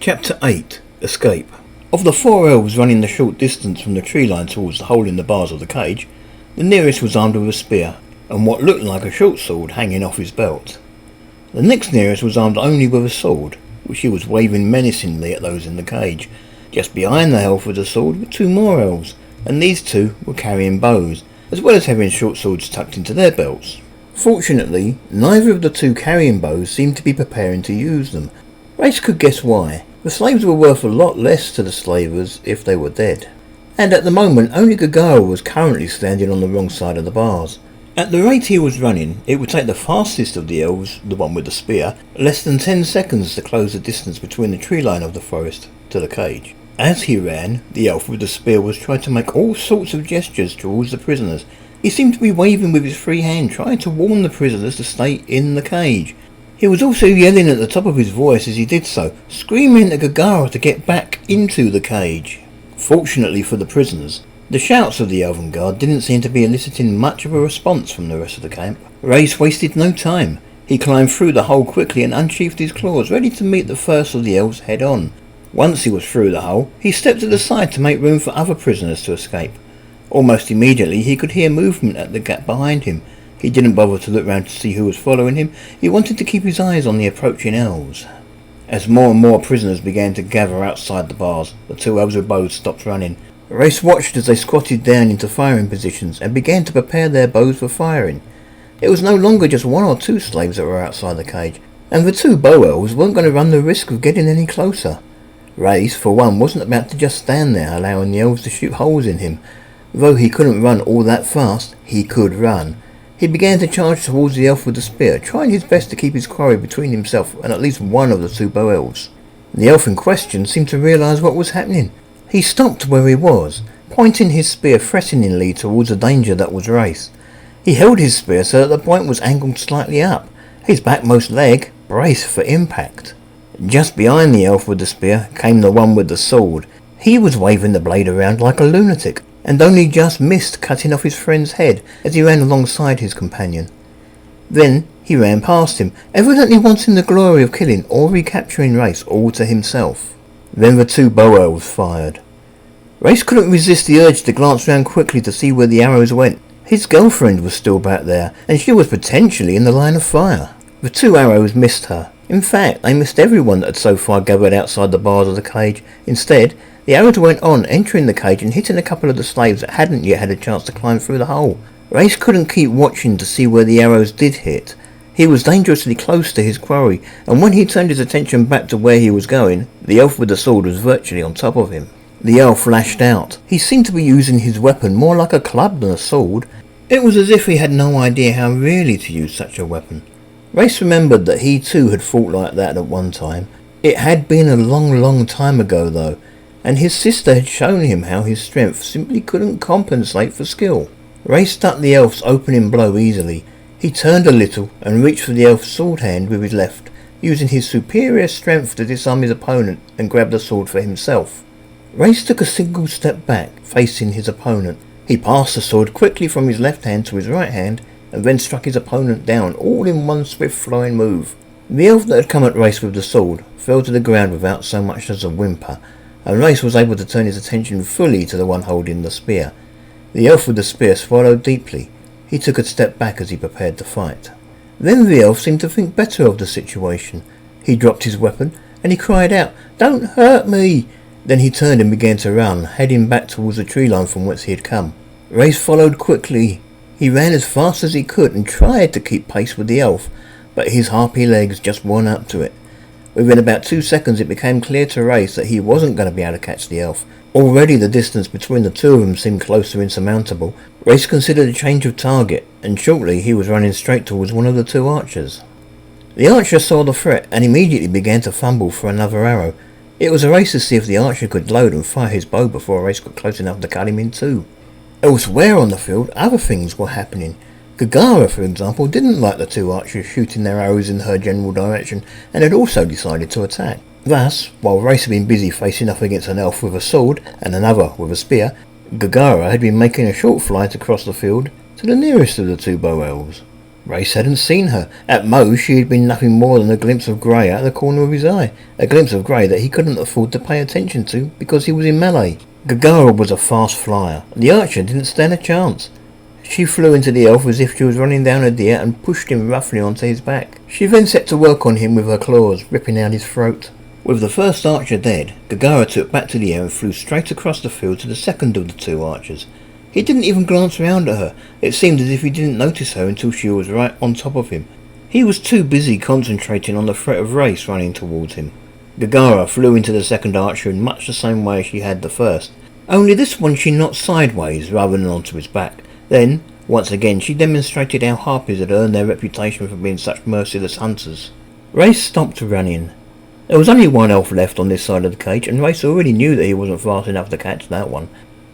Chapter 8. Escape. Of the four elves running the short distance from the tree line towards the hole in the bars of the cage, the nearest was armed with a spear, and what looked like a short sword hanging off his belt. The next nearest was armed only with a sword, which he was waving menacingly at those in the cage. Just behind the elf with a sword were two more elves, and these two were carrying bows, as well as having short swords tucked into their belts. Fortunately, neither of the two carrying bows seemed to be preparing to use them. Race could guess why. The slaves were worth a lot less to the slavers if they were dead. And at the moment, only Gagara was currently standing on the wrong side of the bars. At the rate he was running, it would take the fastest of the elves, the one with the spear, less than 10 seconds to close the distance between the tree line of the forest to the cage. As he ran, the elf with the spear was trying to make all sorts of gestures towards the prisoners. He seemed to be waving with his free hand, trying to warn the prisoners to stay in the cage. He was also yelling at the top of his voice as he did so, screaming at Gagara to get back into the cage. Fortunately for the prisoners, the shouts of the elven guard didn't seem to be eliciting much of a response from the rest of the camp. Race wasted no time. He climbed through the hole quickly and unsheathed his claws, ready to meet the first of the elves head on. Once he was through the hole, he stepped to the side to make room for other prisoners to escape. Almost immediately he could hear movement at the gap behind him. He didn't bother to look round to see who was following him. He wanted to keep his eyes on the approaching elves. As more and more prisoners began to gather outside the bars, the two elves with bows stopped running. Race watched as they squatted down into firing positions and began to prepare their bows for firing. It was no longer just one or two slaves that were outside the cage, and the two bow elves weren't going to run the risk of getting any closer. Race, for one, wasn't about to just stand there allowing the elves to shoot holes in him. Though he couldn't run all that fast, he could run. He began to charge towards the elf with the spear, trying his best to keep his quarry between himself and at least one of the two bow elves. The elf in question seemed to realise what was happening. He stopped where he was, pointing his spear threateningly towards the danger that was Race. He held his spear so that the point was angled slightly up, his backmost leg braced for impact. Just behind the elf with the spear came the one with the sword. He was waving the blade around like a lunatic, and only just missed cutting off his friend's head as he ran alongside his companion. Then he ran past him, evidently wanting the glory of killing or recapturing Race all to himself. Then the two bow elves fired. Race couldn't resist the urge to glance round quickly to see where the arrows went. His girlfriend was still back there, and she was potentially in the line of fire. The two arrows missed her. In fact, they missed everyone that had so far gathered outside the bars of the cage. Instead, the arrows went on, entering the cage and hitting a couple of the slaves that hadn't yet had a chance to climb through the hole. Race couldn't keep watching to see where the arrows did hit. He was dangerously close to his quarry, and when he turned his attention back to where he was going, the elf with the sword was virtually on top of him. The elf lashed out. He seemed to be using his weapon more like a club than a sword. It was as if he had no idea how really to use such a weapon. Race remembered that he too had fought like that at one time. It had been a long time ago though, and his sister had shown him how his strength simply couldn't compensate for skill. Race struck the elf's opening blow easily. He turned a little and reached for the elf's sword hand with his left, using his superior strength to disarm his opponent and grab the sword for himself. Race took a single step back, facing his opponent. He passed the sword quickly from his left hand to his right hand, and then struck his opponent down, all in one swift flowing move. The elf that had come at Race with the sword fell to the ground without so much as a whimper, and Race was able to turn his attention fully to the one holding the spear. The elf with the spear swallowed deeply. He took a step back as he prepared to fight. Then the elf seemed to think better of the situation. He dropped his weapon, and he cried out, "Don't hurt me!" Then he turned and began to run, heading back towards the tree line from whence he had come. Race followed quickly. He ran as fast as he could and tried to keep pace with the elf, but his harpy legs just weren't up to it. Within about 2 seconds it became clear to Race that he wasn't going to be able to catch the elf. Already the distance between the two of them seemed close to insurmountable. Race considered a change of target, and shortly he was running straight towards one of the two archers. The archer saw the threat and immediately began to fumble for another arrow. It was a race to see if the archer could load and fire his bow before Race got close enough to cut him in two. Elsewhere on the field, other things were happening. Gagara, for example, didn't like the two archers shooting their arrows in her general direction and had also decided to attack. Thus, while Race had been busy facing off against an elf with a sword and another with a spear, Gagara had been making a short flight across the field to the nearest of the two bow elves. Race hadn't seen her. At most, she had been nothing more than a glimpse of grey out of the corner of his eye. A glimpse of grey that he couldn't afford to pay attention to because he was in melee. Gagara was a fast flyer. The archer didn't stand a chance. She flew into the elf as if she was running down a deer and pushed him roughly onto his back. She then set to work on him with her claws, ripping out his throat. With the first archer dead, Gagara took back to the air and flew straight across the field to the second of the two archers. He didn't even glance round at her. It seemed as if he didn't notice her until she was right on top of him. He was too busy concentrating on the threat of Race running towards him. Gagara flew into the second archer in much the same way she had the first, only this one she knocked sideways rather than onto his back. Then, once again, she demonstrated how harpies had earned their reputation for being such merciless hunters. Race stopped running. There was only one elf left on this side of the cage, and Race already knew that he wasn't fast enough to catch that one.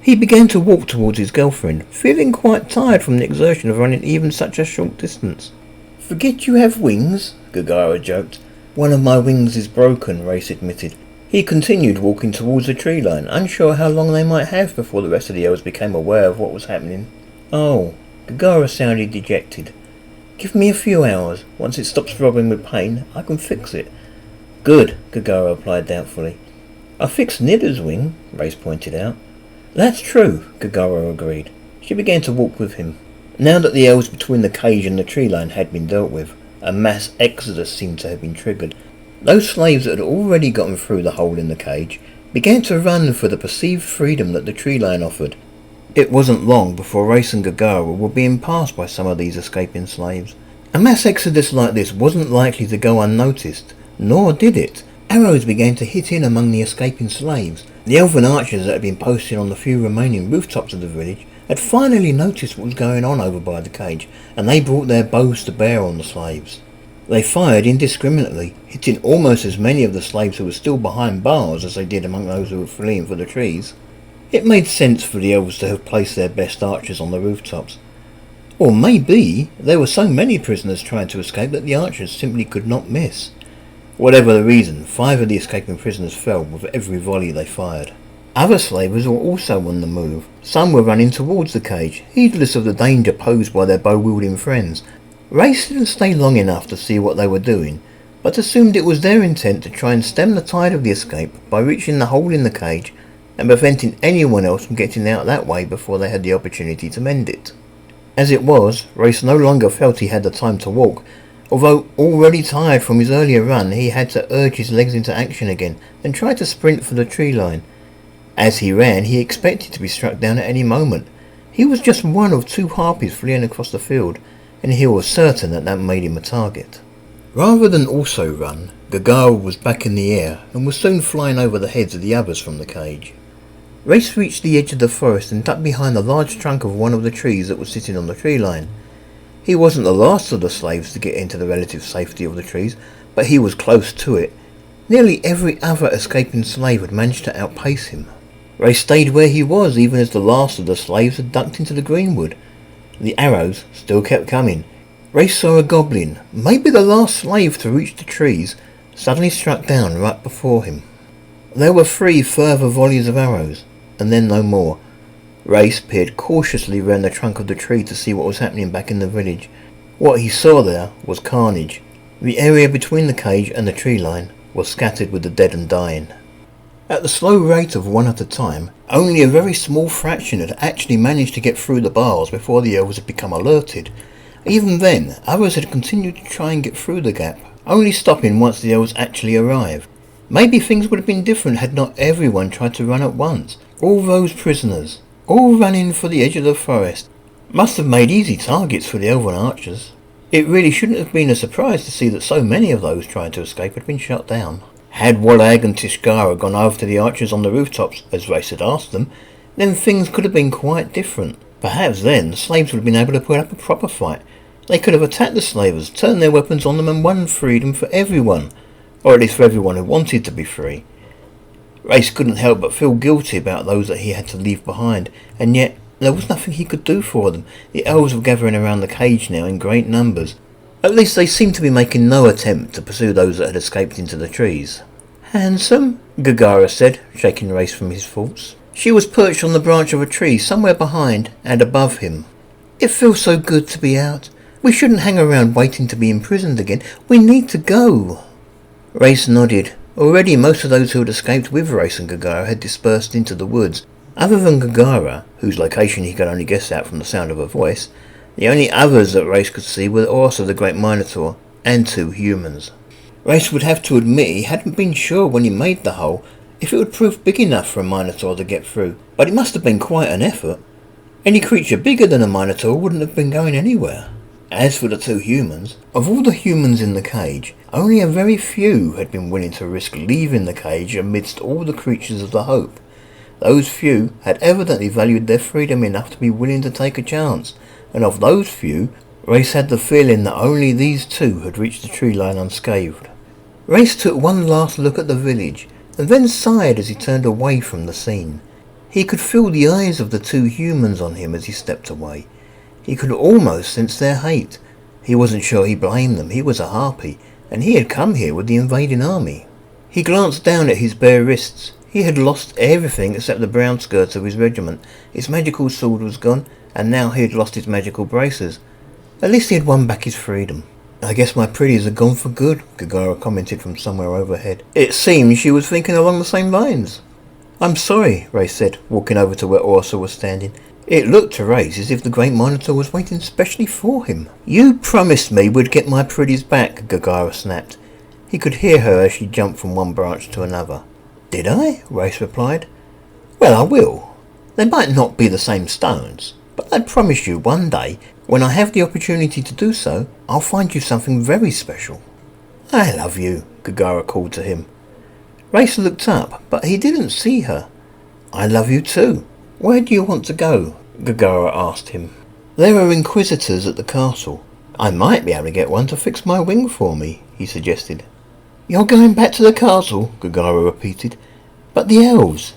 He began to walk towards his girlfriend, feeling quite tired from the exertion of running even such a short distance. "Forget you have wings," Gagara joked. "One of my wings is broken," Race admitted. He continued walking towards the tree line, unsure how long they might have before the rest of the elves became aware of what was happening. "Oh," Gagara sounded dejected. "Give me a few hours. Once it stops throbbing with pain, I can fix it." "Good," Gagara replied doubtfully. "I fixed Nida's wing," Race pointed out. "That's true," Gagara agreed. She began to walk with him. Now that the elves between the cage and the tree line had been dealt with, a mass exodus seemed to have been triggered. Those slaves that had already gotten through the hole in the cage began to run for the perceived freedom that the tree line offered. It wasn't long before Race and Gagara were being passed by some of these escaping slaves. A mass exodus like this wasn't likely to go unnoticed, nor did it. Arrows began to hit in among the escaping slaves. The elven archers that had been posted on the few remaining rooftops of the village had finally noticed what was going on over by the cage, and they brought their bows to bear on the slaves. They fired indiscriminately, hitting almost as many of the slaves who were still behind bars as they did among those who were fleeing for the trees. It made sense for the elves to have placed their best archers on the rooftops. Or maybe there were so many prisoners trying to escape that the archers simply could not miss. Whatever the reason, 5 of the escaping prisoners fell with every volley they fired. Other slavers were also on the move. Some were running towards the cage, heedless of the danger posed by their bow-wielding friends. Race didn't stay long enough to see what they were doing, but assumed it was their intent to try and stem the tide of the escape by reaching the hole in the cage and preventing anyone else from getting out that way before they had the opportunity to mend it. As it was, Race no longer felt he had the time to walk. Although already tired from his earlier run, he had to urge his legs into action again and try to sprint for the tree line. As he ran, he expected to be struck down at any moment. He was just one of 2 harpies fleeing across the field, and he was certain that that made him a target. Rather than also run, Gagara was back in the air and was soon flying over the heads of the others from the cage. Race reached the edge of the forest and ducked behind the large trunk of one of the trees that was sitting on the tree line. He wasn't the last of the slaves to get into the relative safety of the trees, but he was close to it. Nearly every other escaping slave had managed to outpace him. Ray stayed where he was even as the last of the slaves had ducked into the greenwood. The arrows still kept coming. Ray saw a goblin, maybe the last slave to reach the trees, suddenly struck down right before him. There were 3 further volleys of arrows, and then no more. Race peered cautiously round the trunk of the tree to see what was happening back in the village. What he saw there was carnage. The area between the cage and the tree line was scattered with the dead and dying. At the slow rate of 1 at a time, only a very small fraction had actually managed to get through the bars before the elves had become alerted. Even then, others had continued to try and get through the gap, only stopping once the elves actually arrived. Maybe things would have been different had not everyone tried to run at once. All those prisoners, all running for the edge of the forest, must have made easy targets for the elven archers. It really shouldn't have been a surprise to see that so many of those trying to escape had been shot down. Had Walag and Tishkara gone over to the archers on the rooftops, as Race had asked them, then things could have been quite different. Perhaps then the slaves would have been able to put up a proper fight. They could have attacked the slavers, turned their weapons on them and won freedom for everyone, or at least for everyone who wanted to be free. Race couldn't help but feel guilty about those that he had to leave behind, and yet there was nothing he could do for them. The elves were gathering around the cage now in great numbers. At least they seemed to be making no attempt to pursue those that had escaped into the trees. "Handsome," Gagara said, shaking Race from his thoughts. She was perched on the branch of a tree somewhere behind and above him. "It feels so good to be out. We shouldn't hang around waiting to be imprisoned again. We need to go. Race nodded. Already most of those who had escaped with Race and Gagara had dispersed into the woods. Other than Gagara, whose location he could only guess at from the sound of her voice, the only others that Race could see were also the Great Minotaur and 2 humans. Race would have to admit he hadn't been sure when he made the hole if it would prove big enough for a Minotaur to get through, but it must have been quite an effort. Any creature bigger than a Minotaur wouldn't have been going anywhere. As for the 2 humans, of all the humans in the cage, only a very few had been willing to risk leaving the cage amidst all the creatures of the Hope. Those few had evidently valued their freedom enough to be willing to take a chance, and of those few, Race had the feeling that only these 2 had reached the tree line unscathed. Race took one last look at the village, and then sighed as he turned away from the scene. He could feel the eyes of the 2 humans on him as he stepped away. He could almost sense their hate. He wasn't sure he blamed them. He was a harpy, and he had come here with the invading army. He glanced down at his bare wrists. He had lost everything except the brown skirts of his regiment. His magical sword was gone, and now he had lost his magical braces. At least he had won back his freedom. I guess my pretties are gone for good, Gagara commented from somewhere overhead. It seems she was thinking along the same lines. I'm sorry, Race said, walking over to where Orsa was standing. It looked to Race as if the Great Minotaur was waiting specially for him. You promised me we'd get my pretties back, Gagara snapped. He could hear her as she jumped from one branch to another. Did I? Race replied. Well, I will. They might not be the same stones, but I promise you one day, when I have the opportunity to do so, I'll find you something very special. I love you, Gagara called to him. Race looked up, but he didn't see her. I love you too. Where do you want to go? Gagara asked him. There are inquisitors at the castle. I might be able to get one to fix my wing for me, he suggested. You're going back to the castle? Gagara repeated. But the elves?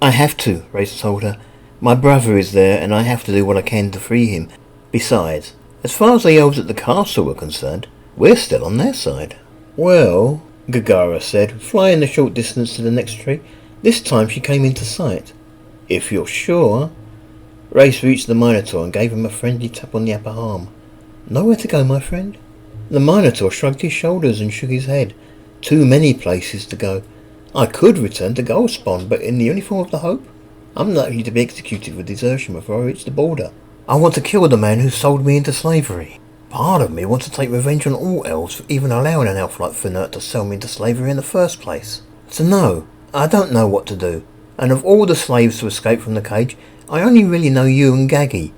I have to, Race told her. My brother is there, and I have to do what I can to free him. Besides, as far as the elves at the castle were concerned, we're still on their side. Well, Gagara said, flying the short distance to the next tree. This time she came into sight. If you're sure. Race reached the Minotaur and gave him a friendly tap on the upper arm. Nowhere to go, my friend? The Minotaur shrugged his shoulders and shook his head. Too many places to go. I could return to Goldspawn, but in the uniform of the Hope, I'm likely to be executed for desertion before I reach the border. I want to kill the man who sold me into slavery. Part of me wants to take revenge on all elves for even allowing an elf like Finert to sell me into slavery in the first place. So no, I don't know what to do. And of all the slaves to escape from the cage, I only really know you and Gaggy.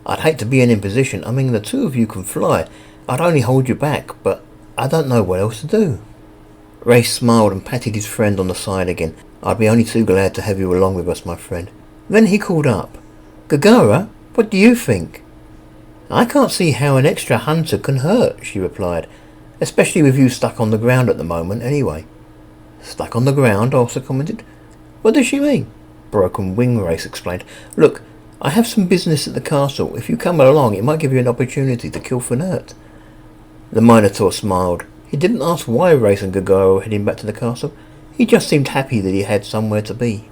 I'd hate to be in imposition. I mean, the 2 of you can fly. I'd only hold you back, but I don't know what else to do. Race smiled and patted his friend on the side again. I'd be only too glad to have you along with us, my friend. Then he called up. Gagara, what do you think? I can't see how an extra hunter can hurt, she replied. Especially with you stuck on the ground at the moment, anyway. Stuck on the ground, Orsa commented. What does she mean? Broken Wing Race explained. Look, I have some business at the castle. If you come along, it might give you an opportunity to kill Finert. The Minotaur smiled. He didn't ask why Race and Gagara were heading back to the castle. He just seemed happy that he had somewhere to be.